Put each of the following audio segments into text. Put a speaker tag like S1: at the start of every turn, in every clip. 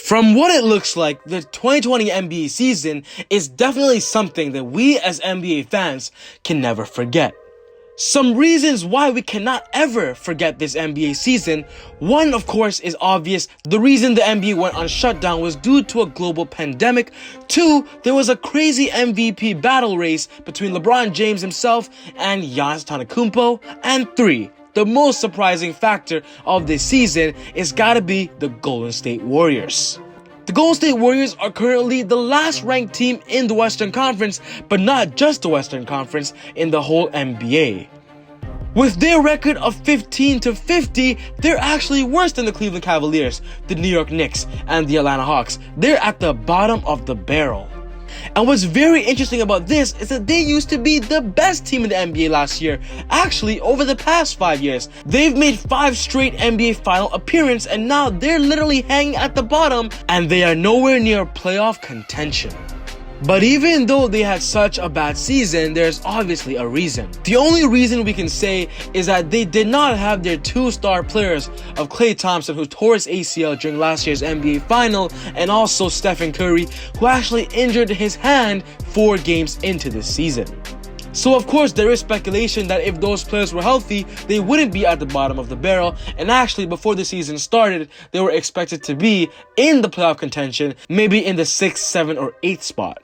S1: From what it looks like, the 2020 NBA season is definitely something that we as NBA fans can never forget. Some reasons why we cannot ever forget this NBA season. One, of course, is obvious. The reason the NBA went on shutdown was due to a global pandemic. Two, there was a crazy MVP battle race between LeBron James himself and Giannis Antetokounmpo. And three, the most surprising factor of this season is gotta be the Golden State Warriors. The Golden State Warriors are currently the last ranked team in the Western Conference, but not just the Western Conference, in the whole NBA. With their record of 15-50, they're actually worse than the Cleveland Cavaliers, the New York Knicks, and the Atlanta Hawks. They're at the bottom of the barrel. And what's very interesting about this is that they used to be the best team in the NBA last year. Actually, over the past 5 years, they've made 5 straight NBA final appearances, and now they're literally hanging at the bottom and they are nowhere near playoff contention. But even though they had such a bad season, there's obviously a reason. The only reason we can say is that they did not have their 2-star players of Klay Thompson, who tore his ACL during last year's NBA final, and also Stephen Curry, who actually injured his hand 4 games into this season. So of course there is speculation that if those players were healthy, they wouldn't be at the bottom of the barrel, and actually before the season started, they were expected to be in the playoff contention, maybe in the 6th, 7th, or 8th spot.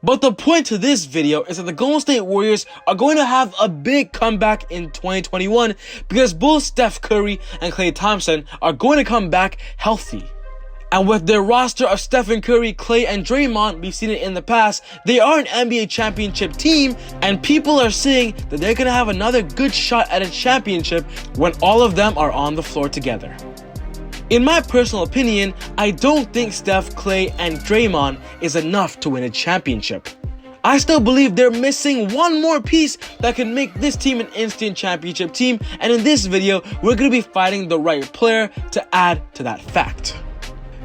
S1: But the point to this video is that the Golden State Warriors are going to have a big comeback in 2021 because both Steph Curry and Klay Thompson are going to come back healthy. And with their roster of Stephen Curry, Klay, and Draymond, we've seen it in the past, they are an NBA championship team, and people are saying that they're going to have another good shot at a championship when all of them are on the floor together. In my personal opinion, I don't think Steph, Klay, and Draymond is enough to win a championship. I still believe they're missing one more piece that can make this team an instant championship team, and in this video, we're going to be finding the right player to add to that fact.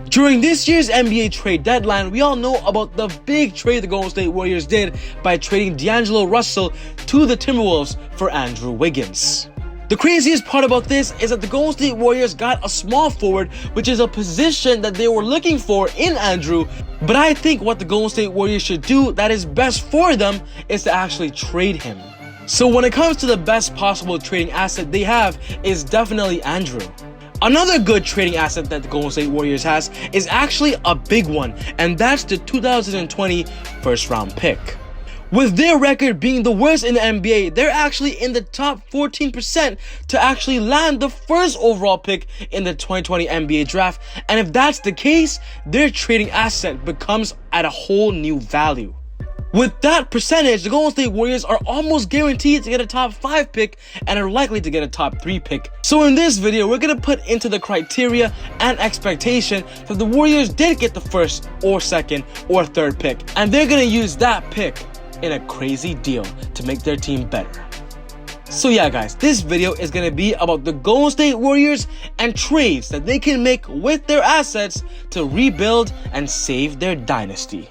S1: During this year's NBA trade deadline, we all know about the big trade the Golden State Warriors did by trading D'Angelo Russell to the Timberwolves for Andrew Wiggins. The craziest part about this is that the Golden State Warriors got a small forward, which is a position that they were looking for in Andrew, but I think what the Golden State Warriors should do that is best for them is to actually trade him. So when it comes to the best possible trading asset they have is definitely Andrew. Another good trading asset that the Golden State Warriors has is actually a big one, and that's the 2020 first round pick. With their record being the worst in the NBA, they're actually in the top 14% to actually land the first overall pick in the 2020 NBA draft. And if that's the case, their trading asset becomes at a whole new value. With that percentage, the Golden State Warriors are almost guaranteed to get a top 5 pick and are likely to get a top 3 pick. So in this video, we're going to put into the criteria and expectation that the Warriors did get the first or second or third pick, and they're going to use that pick in a crazy deal to make their team better. So yeah guys, this video is going to be about the Golden State Warriors and trades that they can make with their assets to rebuild and save their dynasty.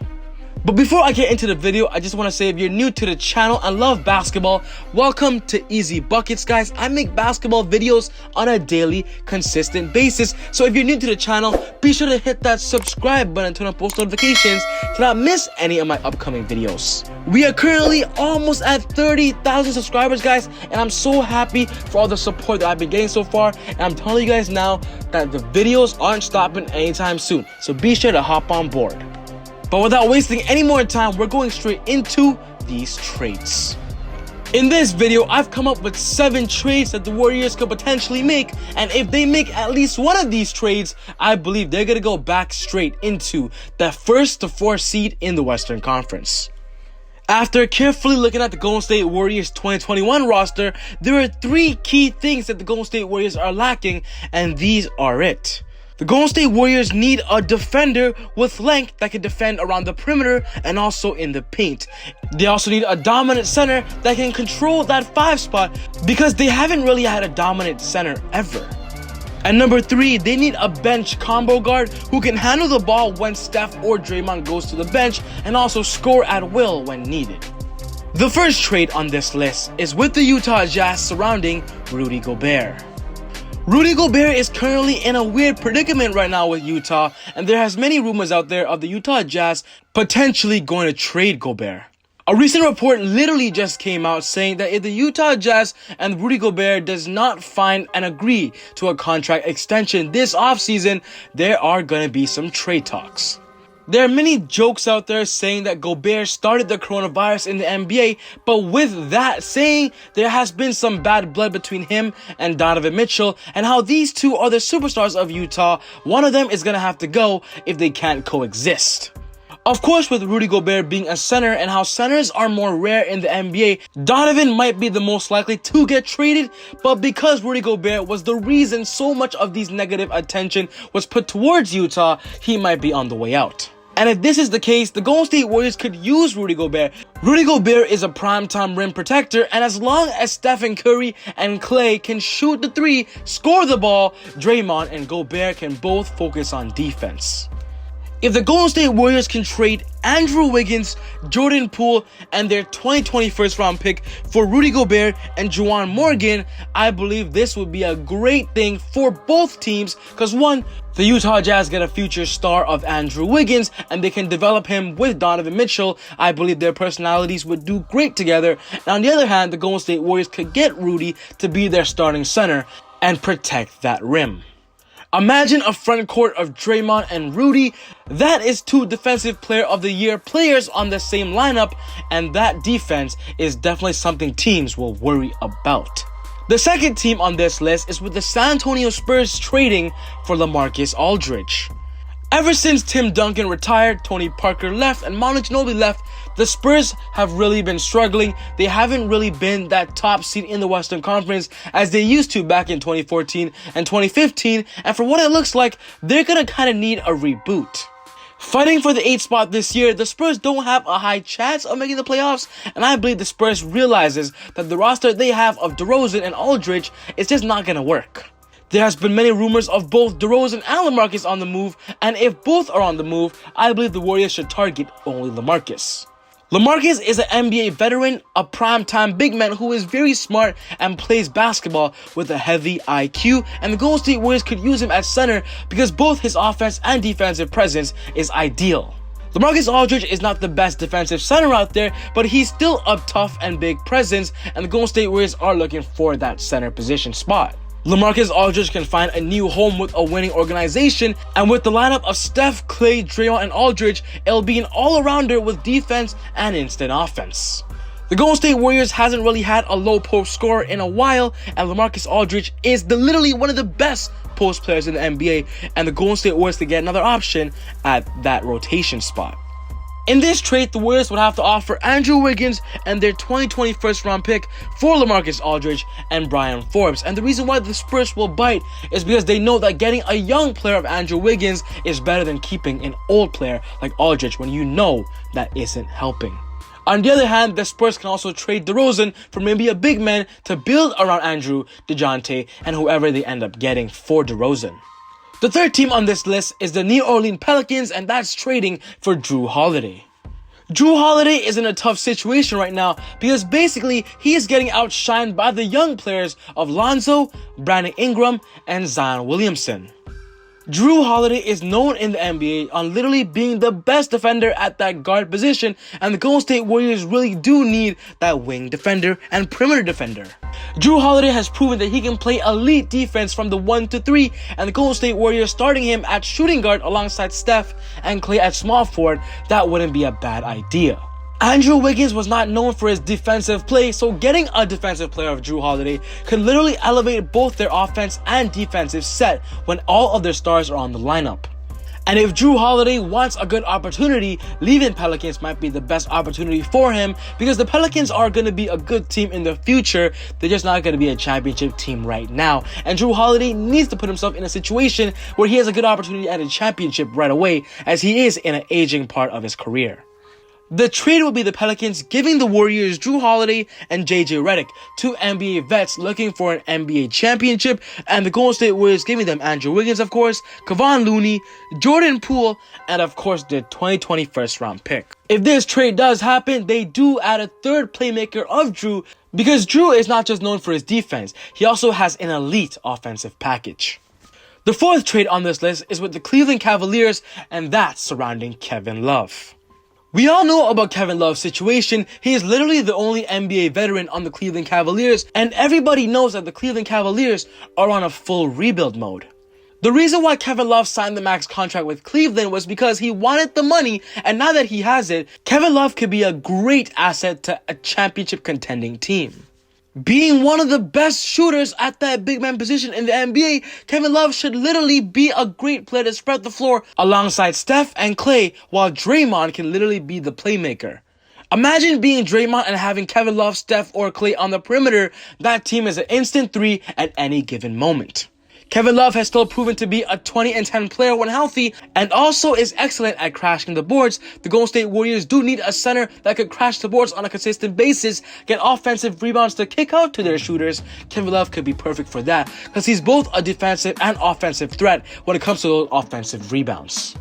S1: But before I get into the video, I just want to say if you're new to the channel and love basketball, welcome to ezBUCKETz, guys. I make basketball videos on a daily, consistent basis. So if you're new to the channel, be sure to hit that subscribe button and turn on post notifications to not miss any of my upcoming videos. We are currently almost at 30,000 subscribers, guys, and I'm so happy for all the support that I've been getting so far. And I'm telling you guys now that the videos aren't stopping anytime soon. So be sure to hop on board. But without wasting any more time, we're going straight into these trades. In this video, I've come up with 7 trades that the Warriors could potentially make, and if they make at least one of these trades, I believe they're going to go back straight into the 1st to 4th seed in the Western Conference. After carefully looking at the Golden State Warriors 2021 roster, there are 3 key things that the Golden State Warriors are lacking, and these are it. The Golden State Warriors need a defender with length that can defend around the perimeter and also in the paint. They also need a dominant center that can control that 5 spot because they haven't really had a dominant center ever. And number 3, they need a bench combo guard who can handle the ball when Steph or Draymond goes to the bench and also score at will when needed. The first trade on this list is with the Utah Jazz surrounding Rudy Gobert. Rudy Gobert is currently in a weird predicament right now with Utah, and there has many rumors out there of the Utah Jazz potentially going to trade Gobert. A recent report literally just came out saying that if the Utah Jazz and Rudy Gobert does not find and agree to a contract extension this offseason, there are going to be some trade talks. There are many jokes out there saying that Gobert started the coronavirus in the NBA, but with that saying, there has been some bad blood between him and Donovan Mitchell, and how these two are the superstars of Utah. One of them is going to have to go if they can't coexist. Of course, with Rudy Gobert being a center and how centers are more rare in the NBA, Donovan might be the most likely to get traded, but because Rudy Gobert was the reason so much of these negative attention was put towards Utah, he might be on the way out. And if this is the case, the Golden State Warriors could use Rudy Gobert. Rudy Gobert is a primetime rim protector, and as long as Stephen Curry and Klay can shoot the three, score the ball, Draymond and Gobert can both focus on defense. If the Golden State Warriors can trade Andrew Wiggins, Jordan Poole, and their 2020 first-round pick for Rudy Gobert and Juwan Morgan, I believe this would be a great thing for both teams because one, the Utah Jazz get a future star of Andrew Wiggins and they can develop him with Donovan Mitchell. I believe their personalities would do great together. And on the other hand, the Golden State Warriors could get Rudy to be their starting center and protect that rim. Imagine a front court of Draymond and Rudy. That is two Defensive Player of the Year players on the same lineup, and that defense is definitely something teams will worry about. The second team on this list is with the San Antonio Spurs trading for LaMarcus Aldridge. Ever since Tim Duncan retired, Tony Parker left, and Manu Ginobili left, the Spurs have really been struggling. They haven't really been that top seed in the Western Conference as they used to back in 2014 and 2015, and for what it looks like, they're gonna kind of need a reboot. Fighting for the 8th spot this year, the Spurs don't have a high chance of making the playoffs, and I believe the Spurs realizes that the roster they have of DeRozan and Aldridge is just not gonna work. There has been many rumors of both DeRozan and LaMarcus on the move, and if both are on the move, I believe the Warriors should target only LaMarcus. LaMarcus is an NBA veteran, a primetime big man who is very smart and plays basketball with a heavy IQ, and the Golden State Warriors could use him at center because both his offense and defensive presence is ideal. LaMarcus Aldridge is not the best defensive center out there, but he's still a tough and big presence, and the Golden State Warriors are looking for that center position spot. LaMarcus Aldridge can find a new home with a winning organization, and with the lineup of Steph, Klay, Draymond, and Aldridge, it'll be an all-arounder with defense and instant offense. The Golden State Warriors hasn't really had a low post scorer in a while, and LaMarcus Aldridge is literally one of the best post players in the NBA, and the Golden State Warriors to get another option at that rotation spot. In this trade, the Warriors would have to offer Andrew Wiggins and their 2020 first-round pick for LaMarcus Aldridge and Brian Forbes. And the reason why the Spurs will bite is because they know that getting a young player of Andrew Wiggins is better than keeping an old player like Aldridge when you know that isn't helping. On the other hand, the Spurs can also trade DeRozan for maybe a big man to build around Andrew, DeJounte, and whoever they end up getting for DeRozan. The third team on this list is the New Orleans Pelicans, and that's trading for Jrue Holiday. Jrue Holiday is in a tough situation right now because basically he is getting outshined by the young players of Lonzo, Brandon Ingram, and Zion Williamson. Jrue Holiday is known in the NBA on literally being the best defender at that guard position, and the Golden State Warriors really do need that wing defender and perimeter defender. Jrue Holiday has proven that he can play elite defense from the 1 to 3, and the Golden State Warriors starting him at shooting guard alongside Steph and Klay at small forward, that wouldn't be a bad idea. Andrew Wiggins was not known for his defensive play, so getting a defensive player of Jrue Holiday could literally elevate both their offense and defensive set when all of their stars are on the lineup. And if Jrue Holiday wants a good opportunity, leaving Pelicans might be the best opportunity for him because the Pelicans are going to be a good team in the future. They're just not going to be a championship team right now. And Jrue Holiday needs to put himself in a situation where he has a good opportunity at a championship right away, as he is in an aging part of his career. The trade will be the Pelicans giving the Warriors Jrue Holiday and JJ Redick, two NBA vets looking for an NBA championship, and the Golden State Warriors giving them Andrew Wiggins, of course, Kevon Looney, Jordan Poole, and of course the 2020 first round pick. If this trade does happen, they do add a third playmaker of Jrue, because Jrue is not just known for his defense, he also has an elite offensive package. The fourth trade on this list is with the Cleveland Cavaliers, and that's surrounding Kevin Love. We all know about Kevin Love's situation. He is literally the only NBA veteran on the Cleveland Cavaliers, and everybody knows that the Cleveland Cavaliers are on a full rebuild mode. The reason why Kevin Love signed the max contract with Cleveland was because he wanted the money, and now that he has it, Kevin Love could be a great asset to a championship contending team. Being one of the best shooters at that big man position in the NBA, Kevin Love should literally be a great player to spread the floor alongside Steph and Klay, while Draymond can literally be the playmaker. Imagine being Draymond and having Kevin Love, Steph, or Klay on the perimeter. That team is an instant three at any given moment. Kevin Love has still proven to be a 20-10 player when healthy, and also is excellent at crashing the boards. The Golden State Warriors do need a center that could crash the boards on a consistent basis, get offensive rebounds to kick out to their shooters. Kevin Love could be perfect for that, because he's both a defensive and offensive threat when it comes to those offensive rebounds.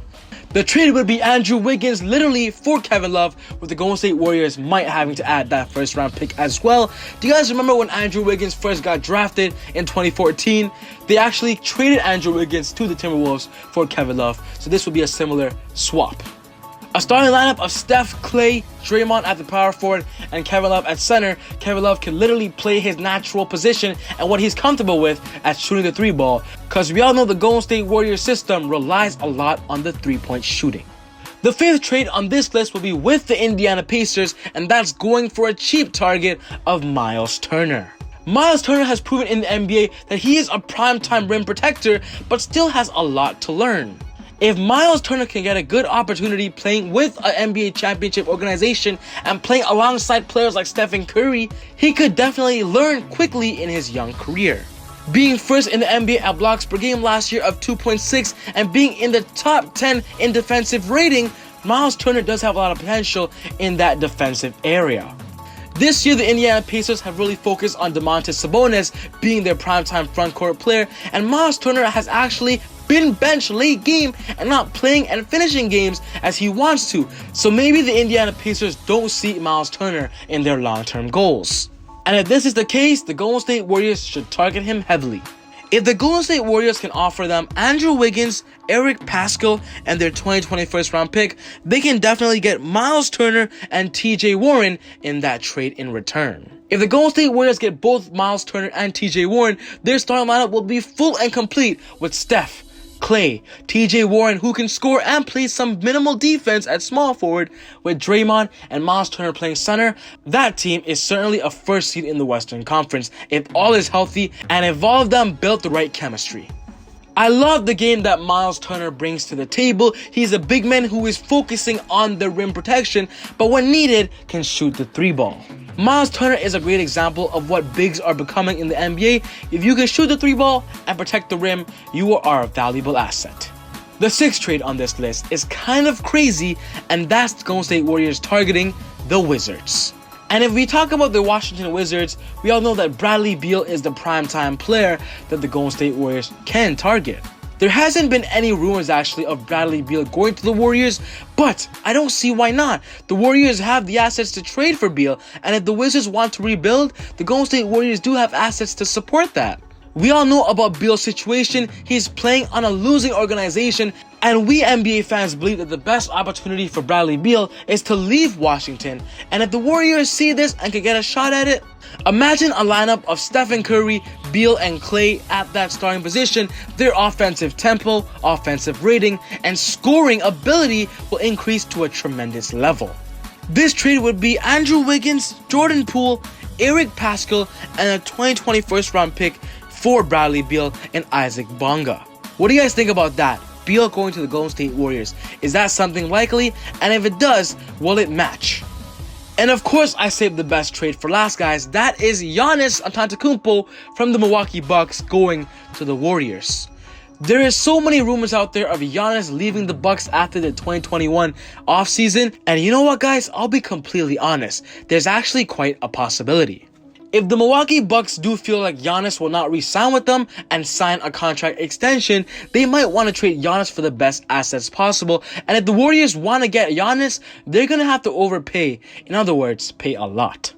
S1: The trade would be Andrew Wiggins literally for Kevin Love, with the Golden State Warriors might having to add that first round pick as well. Do you guys remember when Andrew Wiggins first got drafted in 2014? They actually traded Andrew Wiggins to the Timberwolves for Kevin Love, so this would be a similar swap. A starting lineup of Steph, Klay, Draymond at the power forward, and Kevin Love at center. Kevin Love can literally play his natural position and what he's comfortable with at shooting the three ball, because we all know the Golden State Warriors system relies a lot on the three-point shooting. The fifth trade on this list will be with the Indiana Pacers, and that's going for a cheap target of Miles Turner. Miles Turner has proven in the NBA that he is a primetime rim protector, but still has a lot to learn. If Miles Turner can get a good opportunity playing with an NBA championship organization and playing alongside players like Stephen Curry, he could definitely learn quickly in his young career. Being first in the NBA at blocks per game last year of 2.6 and being in the top 10 in defensive rating, Miles Turner does have a lot of potential in that defensive area. This year, the Indiana Pacers have really focused on Domantas Sabonis being their primetime frontcourt player, and Miles Turner has actually been benched late game and not playing and finishing games as he wants to. So maybe the Indiana Pacers don't see Miles Turner in their long-term goals. And if this is the case, the Golden State Warriors should target him heavily. If the Golden State Warriors can offer them Andrew Wiggins, Eric Paschall, and their 2020 first round pick, they can definitely get Miles Turner and TJ Warren in that trade in return. If the Golden State Warriors get both Miles Turner and TJ Warren, their starting lineup will be full and complete with Steph, Klay, TJ Warren, who can score and play some minimal defense at small forward, with Draymond and Miles Turner playing center. That team is certainly a first seed in the Western Conference if all is healthy and if all of them built the right chemistry. I love the game that Miles Turner brings to the table. He's a big man who is focusing on the rim protection, but when needed, can shoot the three ball. Miles Turner is a great example of what bigs are becoming in the NBA. If you can shoot the three ball and protect the rim, you are a valuable asset. The sixth trade on this list is kind of crazy, and that's the Golden State Warriors targeting the Wizards. And if we talk about the Washington Wizards, we all know that Bradley Beal is the primetime player that the Golden State Warriors can target. There hasn't been any rumors actually of Bradley Beal going to the Warriors, but I don't see why not. The Warriors have the assets to trade for Beal, and if the Wizards want to rebuild, the Golden State Warriors do have assets to support that. We all know about Beal's situation. He's playing on a losing organization, and we NBA fans believe that the best opportunity for Bradley Beal is to leave Washington. And if the Warriors see this and can get a shot at it, imagine a lineup of Stephen Curry, Beal, and Klay at that starting position. Their offensive tempo, offensive rating, and scoring ability will increase to a tremendous level. This trade would be Andrew Wiggins, Jordan Poole, Eric Paschall, and a 2020 first round pick for Bradley Beal and Isaac Bonga. What do you guys think about that? Beal going to the Golden State Warriors. Is that something likely? And if it does, will it match? And of course, I saved the best trade for last, guys. That is Giannis Antetokounmpo from the Milwaukee Bucks going to the Warriors. There is so many rumors out there of Giannis leaving the Bucks after the 2021 offseason, and you know what, guys? I'll be completely honest. There's actually quite a possibility. If the Milwaukee Bucks do feel like Giannis will not re-sign with them and sign a contract extension, they might want to trade Giannis for the best assets possible. And if the Warriors want to get Giannis, they're going to have to overpay. In other words, pay a lot.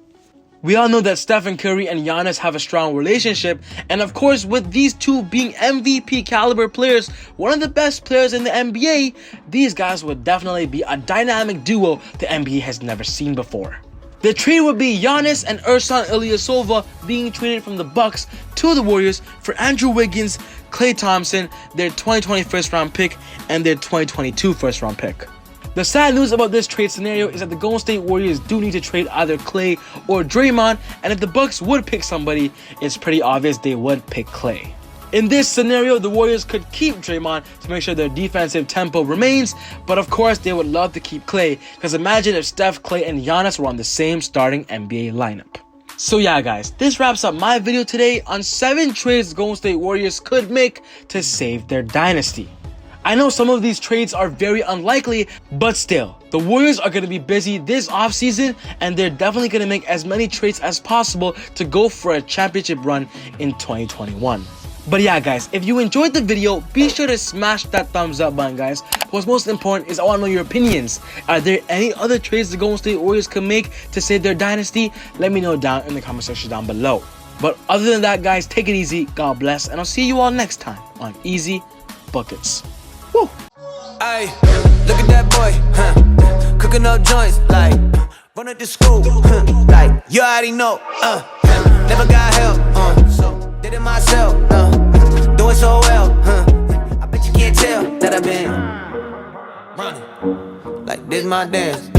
S1: We all know that Stephen Curry and Giannis have a strong relationship, and of course with these two being MVP caliber players, one of the best players in the NBA, these guys would definitely be a dynamic duo the NBA has never seen before. The trade would be Giannis and Ersan Ilyasova being traded from the Bucks to the Warriors for Andrew Wiggins, Klay Thompson, their 2020 first round pick, and their 2022 first round pick. The sad news about this trade scenario is that the Golden State Warriors do need to trade either Klay or Draymond, and if the Bucks would pick somebody, it's pretty obvious they would pick Klay. In this scenario, the Warriors could keep Draymond to make sure their defensive tempo remains, but of course they would love to keep Klay, because imagine if Steph, Klay, and Giannis were on the same starting NBA lineup. So yeah guys, this wraps up my video today on 7 trades the Golden State Warriors could make to save their dynasty. I know some of these trades are very unlikely, but still, the Warriors are going to be busy this offseason, and they're definitely going to make as many trades as possible to go for a championship run in 2021. But yeah guys, if you enjoyed the video, be sure to smash that thumbs up button, guys. What's most important is I want to know your opinions. Are there any other trades the Golden State Warriors could make to save their dynasty? Let me know down in the comment section down below. But other than that guys, take it easy, God bless, and I'll see you all next time on ezBUCKETz. Woo!
S2: Ay, look at that boy, huh? Cooking up joints, like run at the school, like you already know, never got help, so did it myself, doing so well, I bet you can't tell that I've been running like this my dance.